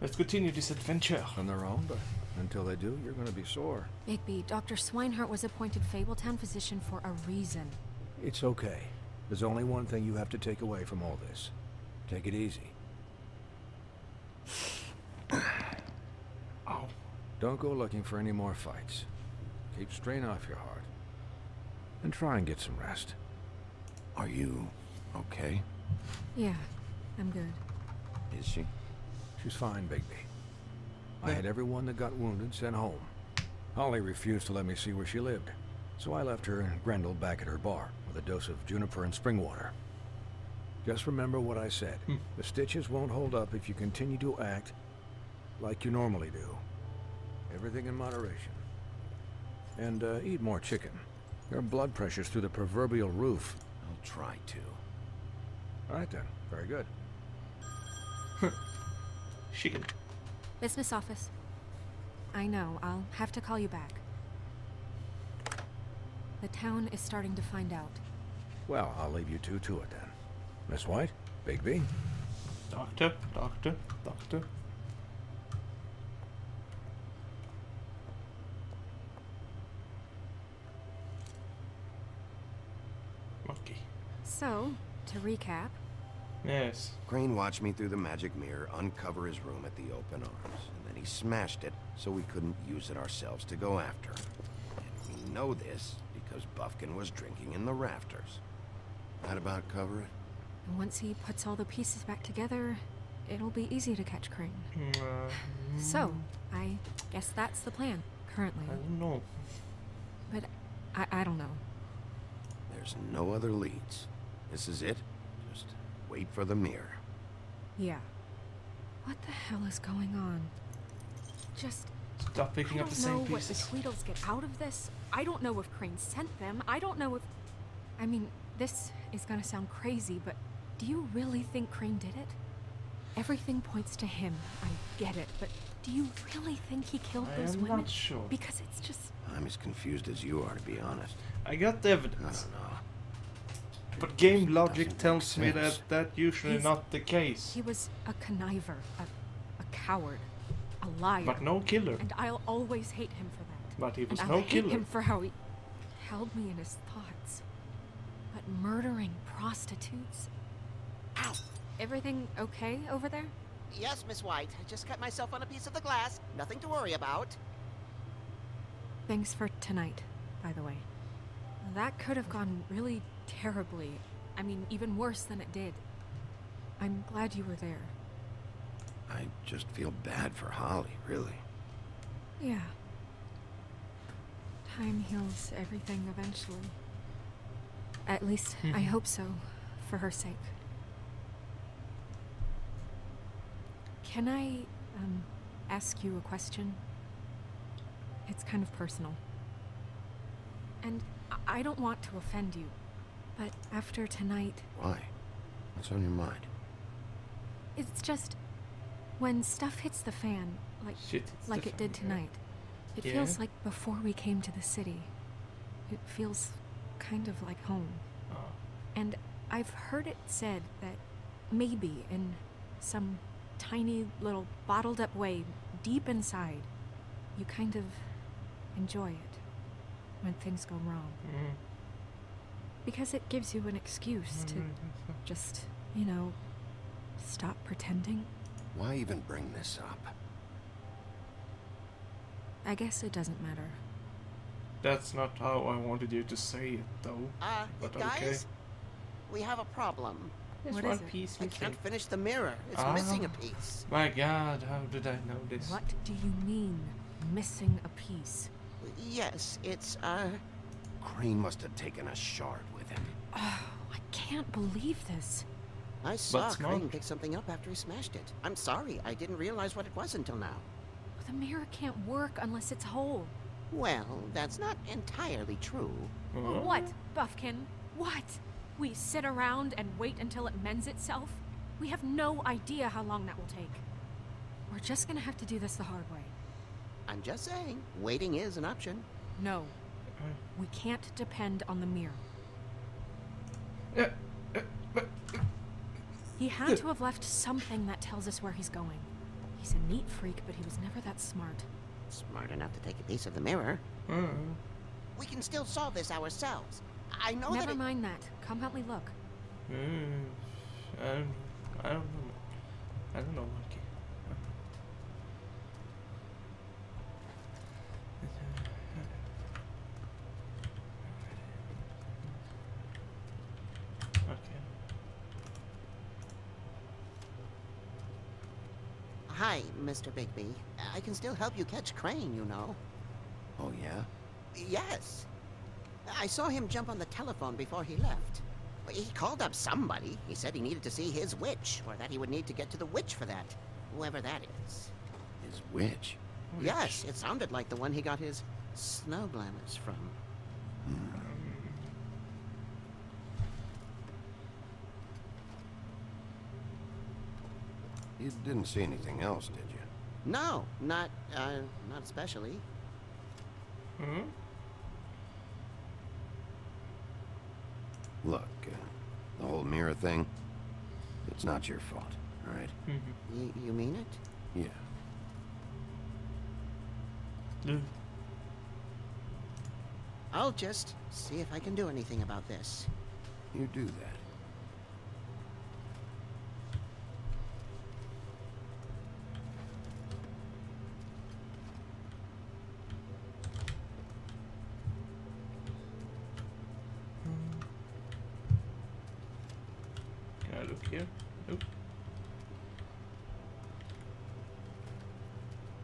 Let's continue this adventure. On their own, but until they do, you're gonna be sore. Bigby, Dr. Swinehart was appointed Fabletown physician for a reason. It's okay. There's only one thing you have to take away from all this. Take it easy. Ow. Don't go looking for any more fights. Keep strain off your heart. And try and get some rest. Are you okay? Yeah, I'm good. Is she? She's fine, Bigby. I had everyone that got wounded sent home. Holly refused to let me see where she lived, so I left her and Grendel back at her bar with a dose of juniper and spring water. Just remember what I said. The stitches won't hold up if you continue to act like you normally do. Everything in moderation. And eat more chicken. Your blood pressure's through the proverbial roof. I'll try to. All right then. Very good. Chicken. Business office. I know, I'll have to call you back. The town is starting to find out. Well, I'll leave you two to it then. Miss White, Bigby. Doctor. Okay. So, to recap, Yes. Crane watched me through the magic mirror uncover his room at the open arms, and then he smashed it so we couldn't use it ourselves to go after him. And we know this because Buffkin was drinking in the rafters. That about cover it? and once he puts all the pieces back together, it'll be easy to catch Crane. So, I guess that's the plan, currently. I don't know. But I don't know. There's no other leads. This is it. Just wait for the mirror. Yeah. What the hell is going on? Just... Stop picking up the same I don't know pieces. what the Tweedles get out of this. I don't know if Crane sent them. I don't know if... I mean, this is gonna sound crazy, but do you really think Crane did it? Everything points to him. I get it, but do you really think he killed I those am women? not sure. Because it's just... I'm as confused as you are, to be honest. I got the I evidence. don't know. But game logic Doesn't tells make me sense. that usually He's- not the case. He was a conniver, a coward, a liar. But no killer. And I'll always hate him for that. But he was and no I'll hate killer. him for how he held me in his thoughts. But murdering prostitutes? Ow! Everything okay over there? Yes, Miss White. I just cut myself on a piece of the glass. Nothing to worry about. Thanks for tonight, by the way. That could have gone really terribly. I mean, even worse than it did. I'm glad you were there. I just feel bad for Holly, really. Yeah. Time heals everything eventually. At least, I hope so, for her sake. Can I, ask you a question? It's kind of personal. And I don't want to offend you, but after tonight... Why? What's on your mind? It's just... when stuff hits the fan, Shit, it's like the it did fan, yeah. tonight, it Yeah? feels like before we came to the city. It feels kind of like home. Oh. And I've heard it said that maybe in some tiny little bottled up way deep inside, you kind of enjoy it when things go wrong. Mm. Because it gives you an excuse to just, you know, stop pretending. Why even bring this up? I guess it doesn't matter. That's not how I wanted you to say it, though. But Guys, okay. we have a problem. There's What one is it? piece I missing. can't finish the mirror. It's Ah. missing a piece. My God, how did I know this? What do you mean, missing a piece? Yes, it's, Crane must have taken a shard with him. Oh, I can't believe this. I saw smart. Crane pick something up after he smashed it. I'm sorry, I didn't realize what it was until now. The mirror can't work unless it's whole. Well, that's not entirely true. Huh? What, Buffkin? What? We sit around and wait until it mends itself? We have no idea how long that will take. We're just gonna have to do this the hard way. I'm just saying, waiting is an option. No. We can't depend on the mirror. He had to have left something that tells us where he's going. He He's a neat freak, but he was never that smart. Smart enough to take a piece of the mirror. We can still solve this ourselves. I know that Never mind that. Come help me look. I don't know. I don't know, Monkey. Okay. Hi, Mr. Bigby. I can still help you catch Crane, you know. Oh, yeah? Yes. I saw him jump on the telephone before he left. He called up somebody. He said he needed to see his witch, or that he would need to get to the witch for that. Whoever that is. His witch? Yes, it sounded like the one he got his snow glamours from. You didn't see anything else, did you? No, not especially. Look, the whole mirror thing, it's not your fault, all right? You mean it? Yeah. I'll just see if I can do anything about this. You do that. Can I look here? Nope.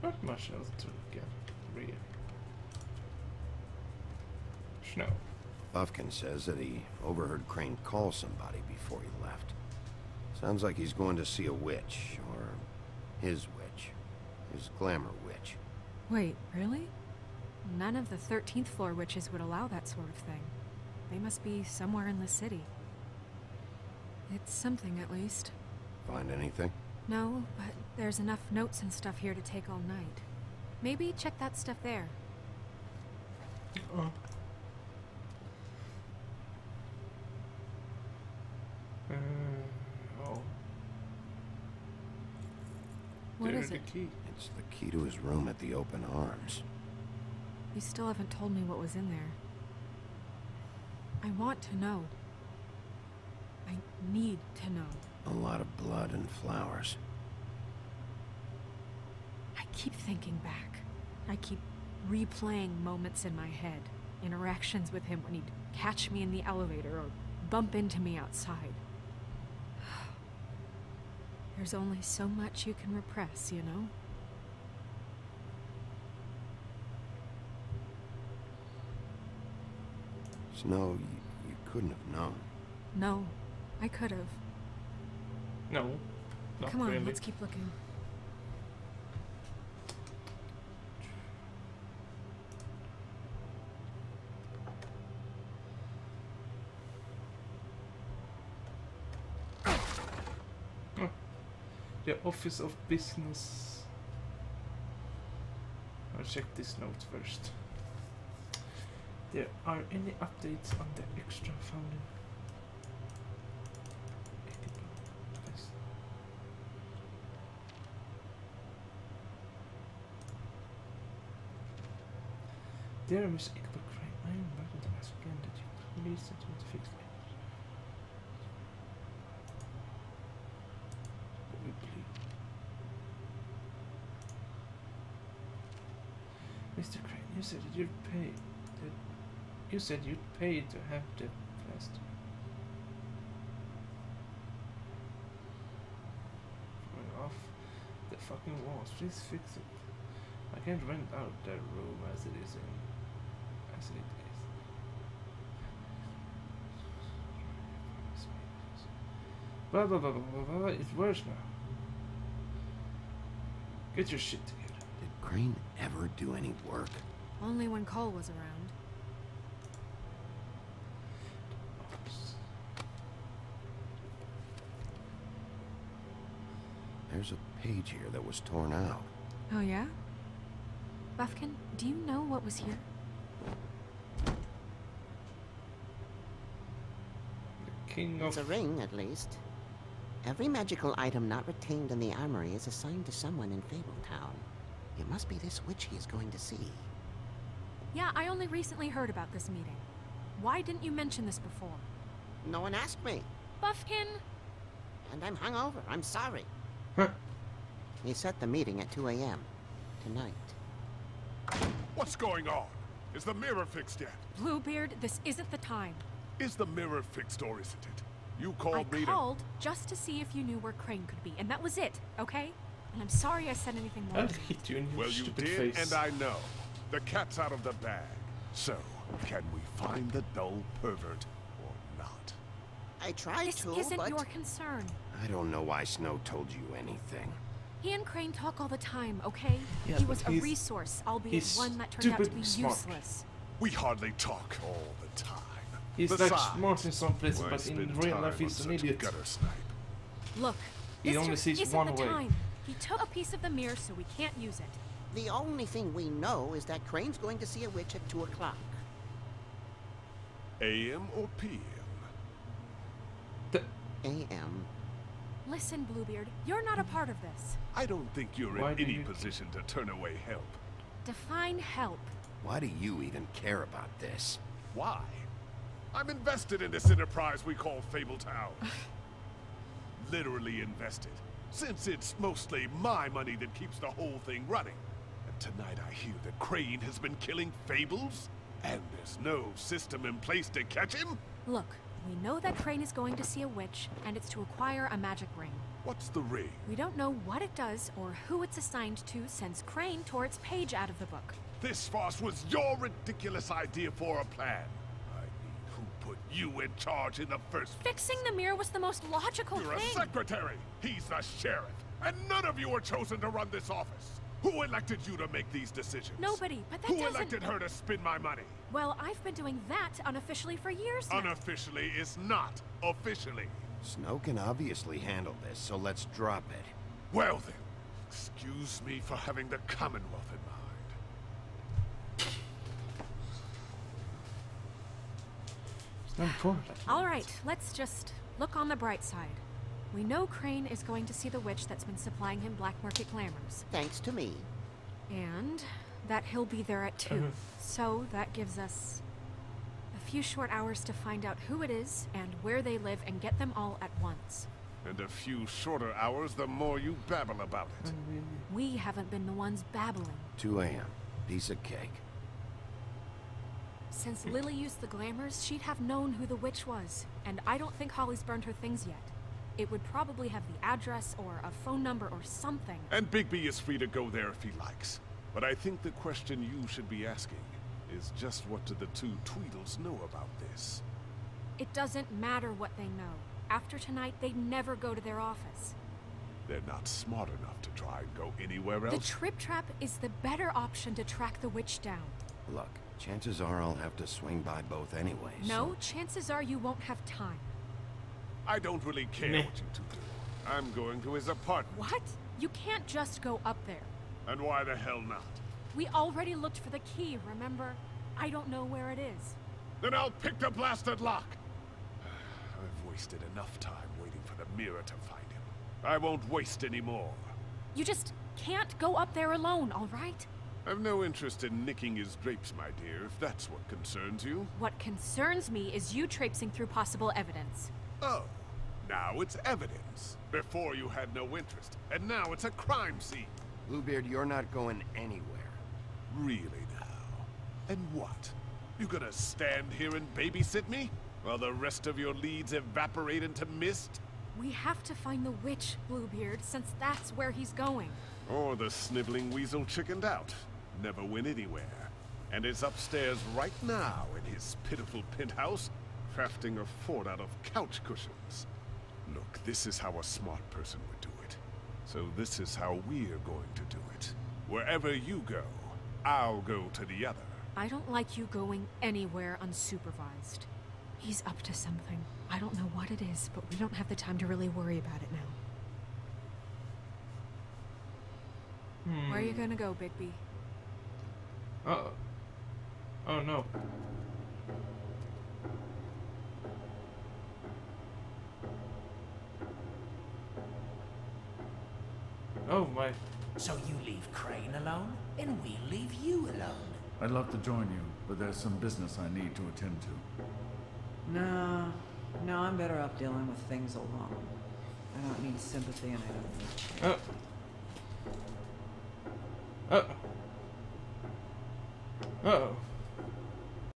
Not much else to look at, really. Snow. Buffkin says that he overheard Crane call somebody before he left. Sounds like he's going to see a witch, or his witch. His glamour witch. Wait, really? None of the 13th floor witches would allow that sort of thing. They must be somewhere in the city. It's something, at least. Find anything? No, but there's enough notes and stuff here to take all night. Maybe check that stuff there. Oh. Oh. What There's is the it? key. It's the key to his room at the Open Arms. You still haven't told me what was in there. I want to know. I need to know. A lot of blood and flowers. I keep thinking back. I keep replaying moments in my head. Interactions with him when he'd catch me in the elevator or bump into me outside. There's only so much you can repress, you know? Snow, you couldn't have known. No, I could have. No, not Come on, really. let's keep looking. The Office of Business. I'll check this note first. There are any updates on the extra founding? Nice. Dear Miss Iqbal Crane, I am invited to ask again that you release it with fixed image. Mr. Crane, you said that you'd pay. You said you'd pay to have the plaster. Falling off the fucking walls. Please fix it. I can't rent out the room as it is. Blah blah blah blah blah blah. It's worse now. Get your shit together. Did Crane ever do any work? Only when Cole was around. There's a page here that was torn out. Oh yeah? Buffkin, do you know what was here? The king of... It's a ring, at least. Every magical item not retained in the armory is assigned to someone in Fabletown. It must be this witch he is going to see. Yeah, I only recently heard about this meeting. Why didn't you mention this before? No one asked me, Buffkin! and I'm hungover. I'm sorry. Huh. He set the meeting at 2 a.m. tonight. What's going on? Is the mirror fixed yet? Bluebeard, this isn't the time. Is the mirror fixed or isn't it? You I called me to... called just to see if you knew where Crane could be, and that was it, okay? And I'm sorry I said anything more. I'll hit you in your Well, you stupid did, face. and I know. The cat's out of the bag. So, can we find the dull pervert or not? I tried This to, isn't but... your concern. I don't know why Snow told you anything. He and Crane talk all the time, okay? Yeah, he but was a he's- resource, albeit he's one that turned out to stupid be smart. useless. We hardly talk all the time. He's Besides, like smart in some places, why but in spend real time life on he's an such idiot. gutter snipe? Look, He this only just sees isn't one the way. time. He took a piece of the mirror, so we can't use it. The only thing we know is that Crane's going to see a witch at 2 o'clock. AM or PM? A.M. Listen, Bluebeard, you're not a part of this. I don't think you're Why in do any you- position to turn away help. Define help. Why do you even care about this? Why? I'm invested in this enterprise we call Fabletown. Literally invested, since it's mostly my money that keeps the whole thing running. And tonight I hear that Crane has been killing Fables, and there's no system in place to catch him? Look, we know that Crane is going to see a witch, and it's to acquire a magic ring. What's the ring? We don't know what it does or who it's assigned to since Crane tore its page out of the book. This farce was your ridiculous idea for a plan. I mean, who put you in charge in the first place? Fixing the mirror was the most logical You're a thing. secretary. He's the sheriff. And none of you were chosen to run this office. Who elected you to make these decisions? Nobody, but that Who doesn't... elected her to spend my money? Well, I've been doing that unofficially for years now. Unofficially is not officially. Snow can obviously handle this, so let's drop it. Well then, excuse me for having the Commonwealth in mind. It's not important. All right, let's just look on the bright side. We know Crane is going to see the witch that's been supplying him black market glamours. Thanks to me. And that he'll be there at 2. So that gives us a few short hours to find out who it is and where they live and get them all at once. And a few shorter hours, the more you babble about it. We haven't been the ones babbling. 2 a.m. Piece of cake. Since Lily used the glamours, she'd have known who the witch was. And I don't think Holly's burned her things yet. It would probably have the address or a phone number or something. And Bigby is free to go there if he likes. But I think the question you should be asking is just what do the two Tweedles know about this? It doesn't matter what they know. After tonight, they'd never go to their office. They're not smart enough to try and go anywhere The else. Trip Trap is the better option to track the witch down. Look, chances are I'll have to swing by both anyway. No, chances are you won't have time. I don't really care Meh. what you two do. I'm going to his apartment. What? You can't just go up there. And why the hell not? We already looked for the key, remember? I don't know where it is. Then I'll pick the blasted lock. I've wasted enough time waiting for the mirror to find him. I won't waste any more. You just can't go up there alone, all right? I've no interest in nicking his drapes, my dear, if that's what concerns you. What concerns me is you traipsing through possible evidence. Oh, now it's evidence. Before you had no interest, and now it's a crime scene. Bluebeard, you're not going anywhere. Really now? And what? You gonna stand here and babysit me? While the rest of your leads evaporate into mist? We have to find the witch, Bluebeard, since that's where he's going. Or the sniveling weasel chickened out. Never went anywhere. And is upstairs right now in his pitiful penthouse, crafting a fort out of couch cushions. Look, this is how a smart person would do it. So this is how we're going to do it. Wherever you go, I'll go to the other. I don't like you going anywhere unsupervised. He's up to something. I don't know what it is, but we don't have the time to really worry about it now. Where are you gonna go, Bigby? Uh-oh. Oh no. Oh my. So you leave Crane alone, and we'll leave you alone. I'd love to join you, but there's some business I need to attend to. No, I'm better off dealing with things alone. I don't need sympathy and I don't need Oh. Uh-oh. Uh-oh.